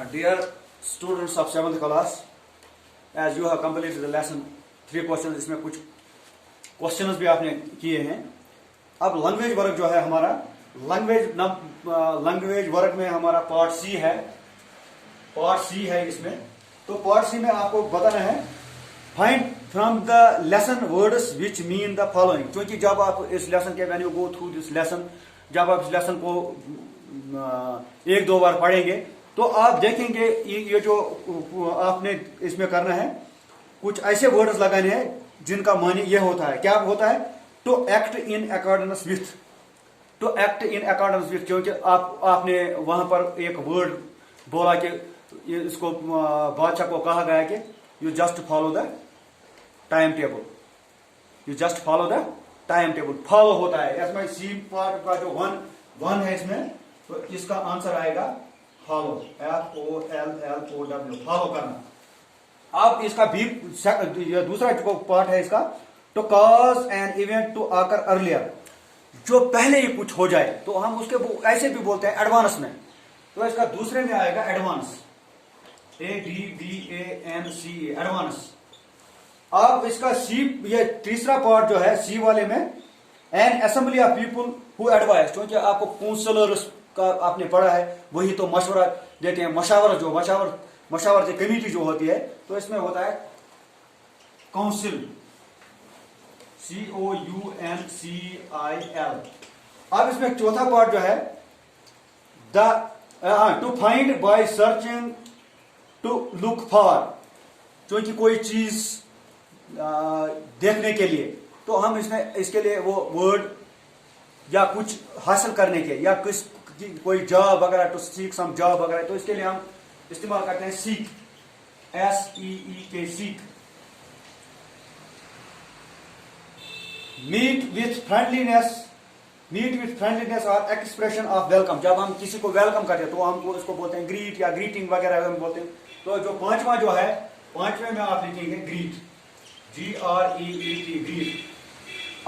Dear students of 7th class, as you have completed the lesson 3 questions, इसमें कुछ questions भी आपने किए हैं। अब लैंग्वेज वर्क जो है हमारा लैंग्वेज वर्क में हमारा पार्ट सी है इसमें। तो पार्ट सी में आपको बताना है find from the lesson words which mean the following. क्योंकि जब आप इस लेसन के when you go through this lesson, जब आप इस लेसन को एक दो बार पढ़ेंगे तो आप देखेंगे ये जो आपने इसमें करना है, कुछ ऐसे वर्ड्स लगाने हैं जिनका मानी ये होता है। क्या होता है? To act in accordance with, to act in accordance with. क्योंकि आपने वहां पर एक वर्ड बोला कि इसको बादशाह को कहा गया कि you just follow the time table, you just follow the time table. Follow होता है इसमें सी पार्ट का जो वन है इसमें, तो इसका आंसर आएगा फॉलो, FOLLOW, फॉलो करना। अब इसका भी दूसरा जो पार्ट है इसका, to cause an event to occur earlier, जो पहले ही कुछ हो जाए तो हम उसके ऐसे भी बोलते हैं एडवांस में। तो इसका दूसरे में आएगा एडवांस, ADVANCE, एडवांस। अब इसका सी, ये तीसरा पार्ट जो है सी वाले में, N assembly of people who advice. क्योंकि आपको काउंसलर्स का आपने पढ़ा है, वही तो मशवरा देते हैं, मशावर से कमेटी जो होती है, तो इसमें होता है काउंसिल, COUNCIL। अब इसमें चौथा पार्ट जो है to find by searching, to look for. क्योंकि कोई चीज देखने के लिए, तो हम इसमें इसके लिए वो वर्ड या कुछ हासिल करने के, या कोई जॉब वगैरह, टू सीख सम जॉब वगैरह, तो इसके लिए हम इस्तेमाल करते हैं seek, SEEK, seek. Meet with friendliness और एक्सप्रेशन ऑफ वेलकम। जब हम किसी को वेलकम करते हैं तो हमको इसको बोलते हैं ग्रीट या ग्रीटिंग वगैरह हम बोलते हैं। तो जो पांचवा जो है, पांचवे में आप लिखेंगे ग्रीट, GREET, ग्रीट।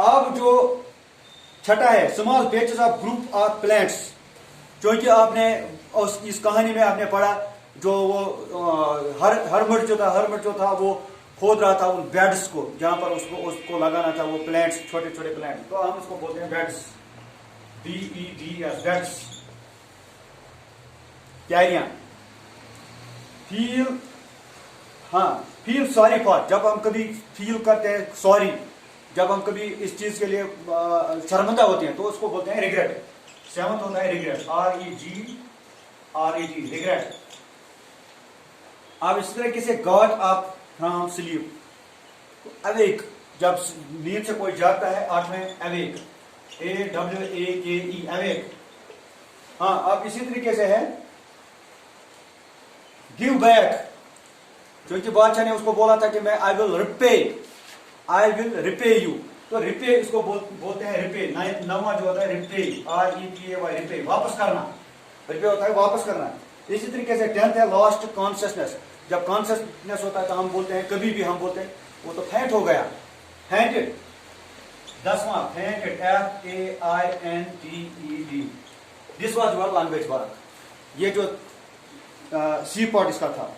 अब जो छठा है small patches of group of plants. क्योंकि आपने इस कहानी में आपने पढ़ा, जो वो हरमट जो था वो खोद रहा था उन बेड्स को, जहां पर उसको लगाना था वो प्लांट्स, छोटे छोटे प्लांट, तो हम उसको बोलते हैं बेड्स, BEDS, बेड्स, क्यारियां। फील सॉरी फॉर, जब हम कभी फील करते हैं सॉरी, जब हम कभी इस चीज के लिए शर्मिंदा होते हैं तो उसको बोलते हैं रिग्रेट। सेवंथ होता है रिग्रेट, REGRET, रिग्रेट। अब इस तरीके से got up from sleep, awake, जब नींद से कोई जागता है, आठवें अवेक, AWAKE, अवेक। अब इसी तरीके से है गिव बैक। क्योंकि बादशाह ने उसको बोला था कि मैं आई विल रिपे यू, तो रिपे इसको बोलते हैं रिपे। नवा जो होता है रिपे, REPAY, रिपे, वापस करना। रिपे होता है वापस करना। इसी तरीके से 10th है लॉस्ट कॉन्शियसनेस। जब कॉन्शियसनेस होता है तो हम बोलते हैं, कभी भी हम बोलते हैं वो तो फेंट हो गया, फेंटेड। 10वां fainted, FAINTED। This was your language work. ये जो सी पार्ट इसका था।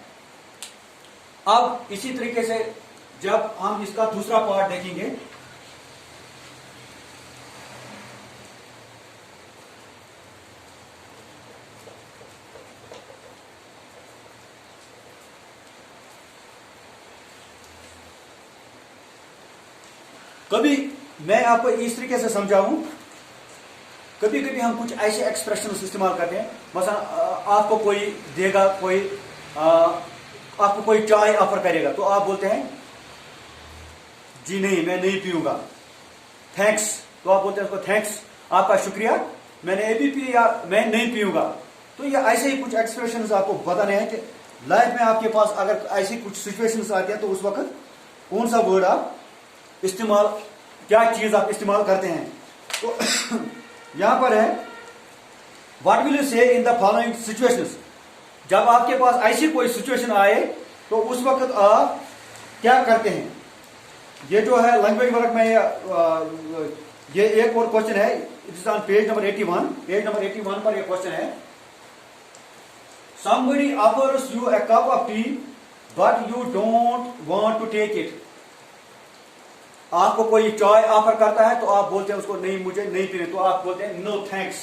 अब इसी तरीके से जब हम इसका दूसरा पार्ट देखेंगे, कभी मैं आपको इस तरीके से समझाऊं, कभी कभी हम कुछ ऐसे एक्सप्रेशन इस्तेमाल करते हैं, मसलन आपको कोई देगा, आपको कोई चाय ऑफर करेगा, तो आप बोलते हैं जी नहीं, मैं नहीं पीऊंगा। थैंक्स, तो आप बोलते हैं उसको थैंक्स, आपका शुक्रिया, मैंने अभी पी या मैं नहीं पीऊंगा। तो ये ऐसे ही कुछ एक्सप्रेशन आपको बताने हैं कि लाइफ में आपके पास अगर ऐसी कुछ सिचुएशंस आती है तो उस वक्त कौन सा वर्ड आप इस्तेमाल, क्या चीज आप इस्तेमाल करते हैं। तो यहां पर है व्हाट विल यू से इन द फॉलोइंग सिचुएशंस। जब आपके पास ऐसी कोई सिचुएशन आए तो उस वक्त आप क्या करते हैं। ये जो है लैंग्वेज वर्क में ये एक और क्वेश्चन है, it is on page number 81। Page number 81 पर ये क्वेश्चन है, somebody offers you a cup of tea but you don't want to take it. आपको कोई चाय ऑफर करता है तो आप बोलते हैं उसको नहीं, मुझे नहीं पीने, तो आप बोलते हैं नो थैंक्स।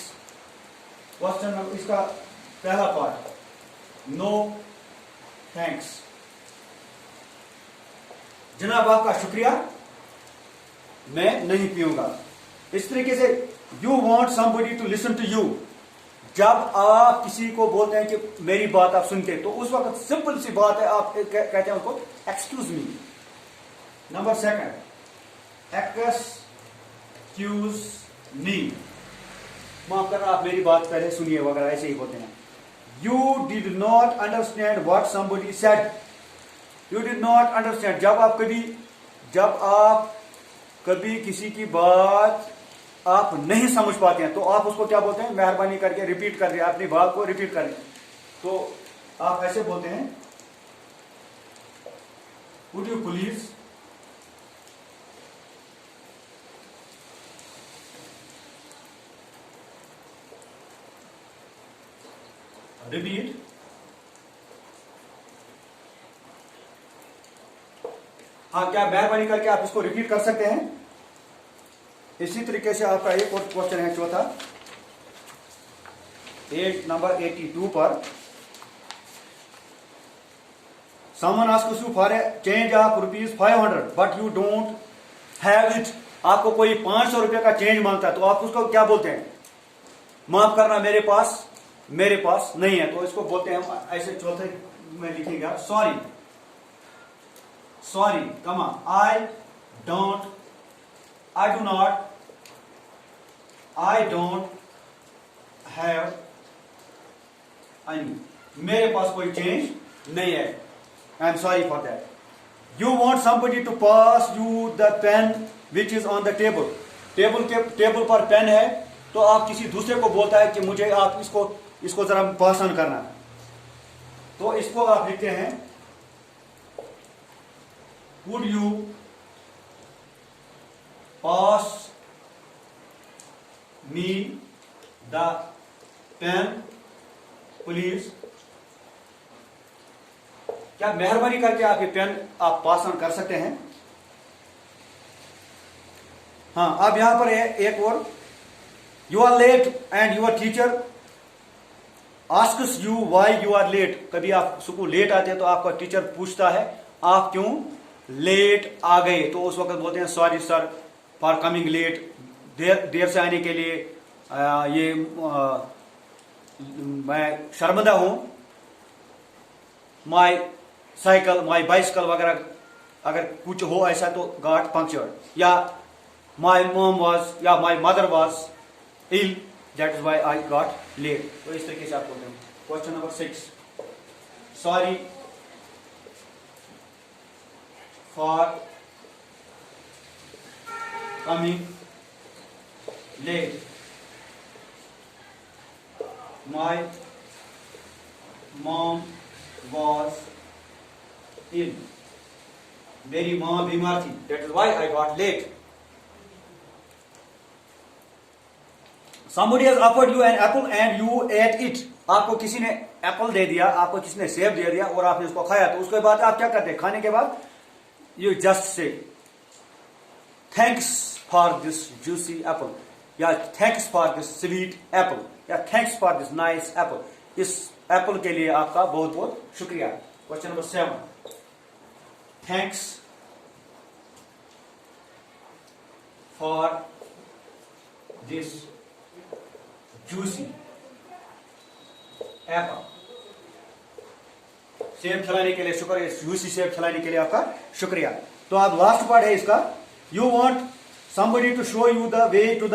क्वेश्चन इसका पहला पार्ट, नो थैंक्स। जनाब आपका शुक्रिया, मैं नहीं पीऊंगा। इस तरीके से you want somebody to listen to you. जब आप किसी को बोलते हैं कि मेरी बात आप सुनते, तो उस वक्त सिंपल सी बात है, आप कहते हैं उसको excuse me. Number second, excuse me, माफ करना आप मेरी बात पहले सुनिए वगैरह, ऐसे ही बोलते हैं। You did not understand what somebody said. You did not understand, जब आप कभी किसी की बात आप नहीं समझ पाते हैं तो आप उसको क्या बोलते हैं, मेहरबानी करके रिपीट कर दिया, अपनी बात को रिपीट करें, तो आप ऐसे बोलते हैं, वुड यू प्लीज रिपीट। हाँ, क्या मेहरबानी करके आप इसको रिपीट कर सकते हैं। इसी तरीके से आपका एक और क्वेश्चन है चौथा, नंबर 82 पर। Someone asks you for a change of ₹500 but you don't have it। आपको कोई 500 रुपये का चेंज मांगता है तो आप उसको क्या बोलते हैं, माफ करना मेरे पास नहीं है, तो इसको बोलते हैं हम ऐसे, चौथे में लिखेगा सॉरी कमा आई डोंट हैव एनी, मेरे पास कोई चेंज नहीं है, I am sorry for that. You want somebody to pass you the pen which is on the table. Table पर पेन है तो आप किसी दूसरे को बोलता है कि मुझे आप इसको जरा पास ऑन करना, तो इसको आप लिखते हैं, would you pass me the pen please. क्या मेहरबानी करके आप ये पेन आप पास ऑन कर सकते हैं। हाँ, अब यहां पर एक और, you are late and your teacher asks you why you are late. कभी आप स्कूल लेट आते हैं तो आपका टीचर पूछता है आप क्यों लेट आ गए, तो उस वक्त बोलते हैं sorry sir for coming late, देर से आने के लिए मैं शर्मिंदा हूं। माई बाइसिकल वगैरह अगर कुछ हो ऐसा तो गॉट पंक्चर्ड, या माई मॉम वाज या my mother was ill that is why I got late. तो इस तरीके से आप बोलते हैं। Question number 6, sorry for coming late, my mom was ill, मेरी मां बीमार थी, that is why I got late. Somebody has offered you an apple and you ate it। आपको किसी ने एप्पल दे दिया, आपको किसी ने सेब दे दिया और आपने उसको खाया, तो उसके बाद आप क्या करते हैं, खाने के बाद you just say thanks for this juicy apple, या thanks for this sweet apple, या thanks for this nice apple. इस एप्पल के लिए आपका बहुत बहुत शुक्रिया। Question number 7, thanks for this juicy apple. सेब खिलाने के लिए शुक्रिया, जूसी सेब खिलाने के लिए आपका शुक्रिया। तो अब लास्ट पार्ट है इसका, you want somebody to show you the way to the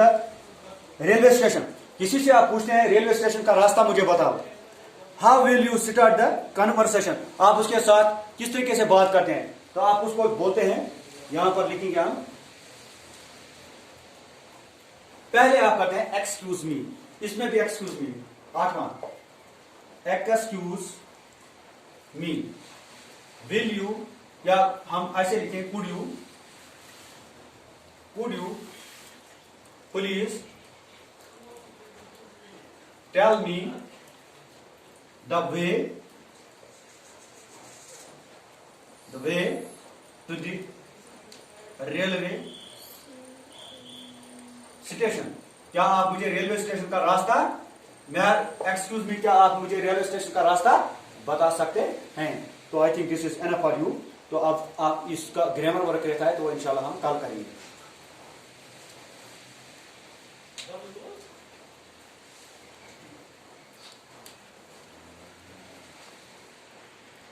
railway station. किसी से आप पूछते हैं रेलवे स्टेशन का रास्ता मुझे बताओ, how will you start the conversation. आप उसके साथ किस तरीके से बात करते हैं, तो आप उसको बोलते हैं, यहां पर लिखेंगे हम, पहले आप करते हैं एक्सक्यूज मी, इसमें भी एक्सक्यूज मी। 8वां, एक्सक्यूज मी, विल यू, या हम ऐसे लिखें, could you please tell me the way to the railway station. क्या आप मुझे रेलवे स्टेशन का रास्ता, एक्सक्यूज मी, क्या आप मुझे रेलवे स्टेशन का रास्ता बता सकते हैं? तो I think this is enough for you. तो अब आप इसका ग्रामर वर्क रहता है तो इंशाल्लाह हम कल करेंगे।